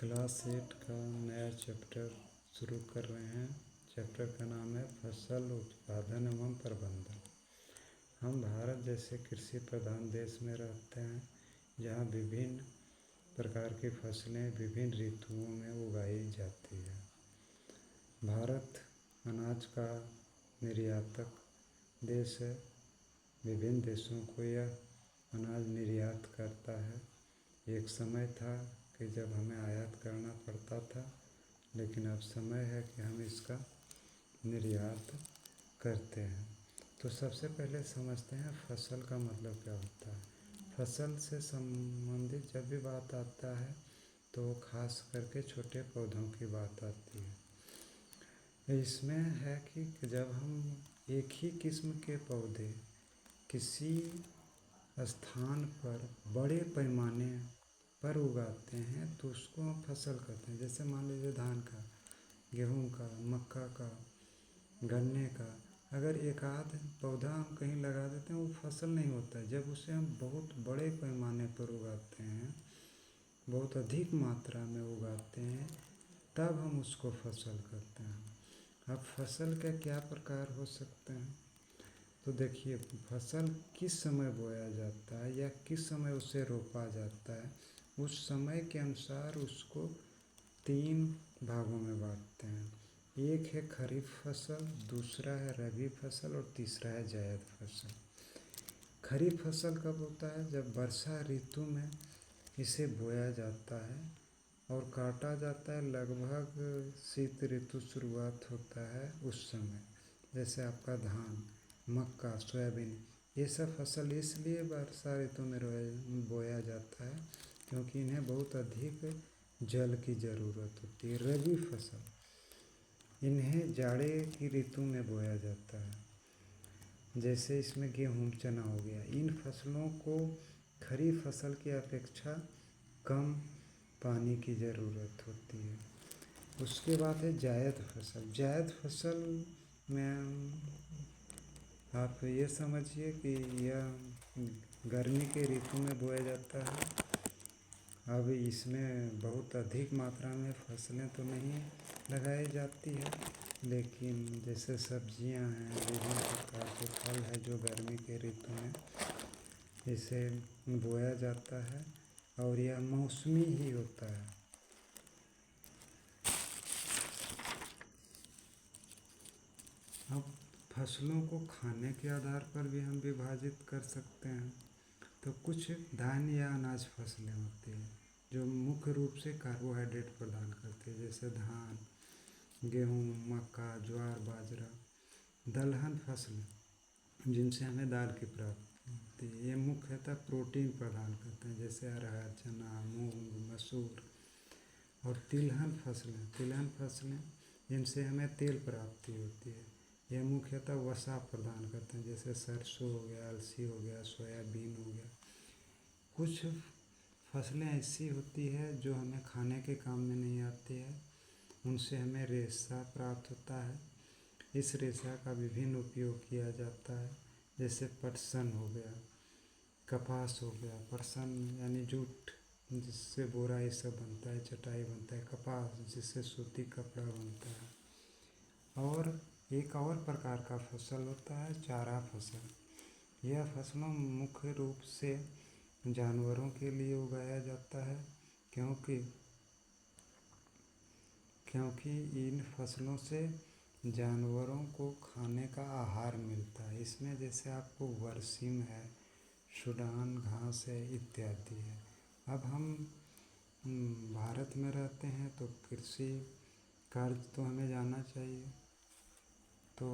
Class 8 का नया chapter शुरू कर रहे हैं। चैप्टर का नाम है फसल उत्पादन एवं प्रबंधन। हम भारत जैसे कृषि प्रधान देश में रहते हैं, जहाँ विभिन्न प्रकार की फसलें विभिन्न ऋतुओं में उगाई जाती है। भारत अनाज का निर्यातक देश है। विभिन्न देशों को यह अनाज निर्यात करता है। एक समय था कि जब हमें आयात करना पड़ता था, लेकिन अब समय है कि हम इसका निर्यात करते हैं। तो सबसे पहले समझते हैं फसल का मतलब क्या होता है। फसल से संबंधित जब भी बात आता है तो खास करके छोटे पौधों की बात आती है। इसमें है कि जब हम एक ही किस्म के पौधे किसी स्थान पर बड़े पैमाने पर उगाते हैं तो उसको हम फसल कहते हैं। जैसे मान लीजिए धान का, गेहूं का, मक्का का, गन्ने का, अगर एक आध पौधा हम कहीं लगा देते हैं वो फसल नहीं होता है। जब उसे हम बहुत बड़े पैमाने पर उगाते हैं, बहुत अधिक मात्रा में उगाते हैं, तब हम उसको फसल कहते हैं। अब फसल के क्या प्रकार हो सकते हैं, तो देखिए फसल किस समय बोया जाता है या किस समय उसे रोपा जाता है, उस समय के अनुसार उसको 3 भागों में बांटते हैं। एक है खरीफ फसल, दूसरा है रबी फसल और तीसरा है जायद फसल। खरीफ फसल कब होता है, जब वर्षा ऋतु में इसे बोया जाता है और काटा जाता है। लगभग शीत ऋतु शुरुआत होता है उस समय। जैसे आपका धान, मक्का, सोयाबीन, ये सब फसल इसलिए वर्षा ऋतु में बोया जाता है क्योंकि इन्हें बहुत अधिक जल की ज़रूरत होती है। रबी फसल, इन्हें जाड़े की ऋतु में बोया जाता है। जैसे इसमें गेहूँ, चना हो गया। इन फसलों को खरीफ फसल की अपेक्षा कम पानी की ज़रूरत होती है। उसके बाद है जायद फसल। जायद फसल में आप ये समझिए कि यह गर्मी के ऋतु में बोया जाता है। अब इसमें बहुत अधिक मात्रा में फसलें तो नहीं लगाई जाती है, लेकिन जैसे सब्जियां हैं, विभिन्न प्रकार के फल हैं जो गर्मी के ऋतु में इसे बोया जाता है और यह मौसमी ही होता है। अब फसलों को खाने के आधार पर भी हम विभाजित कर सकते हैं। तो कुछ धान्य या अनाज फसलें होती हैं जो मुख्य रूप से कार्बोहाइड्रेट प्रदान करती है, जैसे धान, गेहूँ, मक्का, ज्वार, बाजरा। दलहन फसलें जिनसे हमें दाल की प्राप्ति होती है, ये मुख्यतः प्रोटीन प्रदान करते हैं, जैसे अरहर, चना, मूंग, मसूर। और तिलहन फसलें जिनसे हमें तेल प्राप्ति होती है, यह मुख्यतः वसा प्रदान करते हैं, जैसे सरसों हो गया, अलसी हो गया, सोयाबीन हो गया। कुछ फसलें ऐसी होती है जो हमें खाने के काम में नहीं आती है, उनसे हमें रेशा प्राप्त होता है। इस रेशा का विभिन्न उपयोग किया जाता है, जैसे पटसन हो गया, कपास हो गया। पटसन यानी जूट, जिससे बोरा ये सब बनता है, चटाई बनता है। कपास, जिससे सूती कपड़ा बनता है। और एक और प्रकार का फसल होता है चारा फसल। यह फसलों मुख्य रूप से जानवरों के लिए उगाया जाता है, क्योंकि इन फसलों से जानवरों को खाने का आहार मिलता है। इसमें जैसे आपको बरसीम है, सूडान घास है, इत्यादि है। अब हम भारत में रहते हैं तो कृषि कार्य तो हमें जाना चाहिए। तो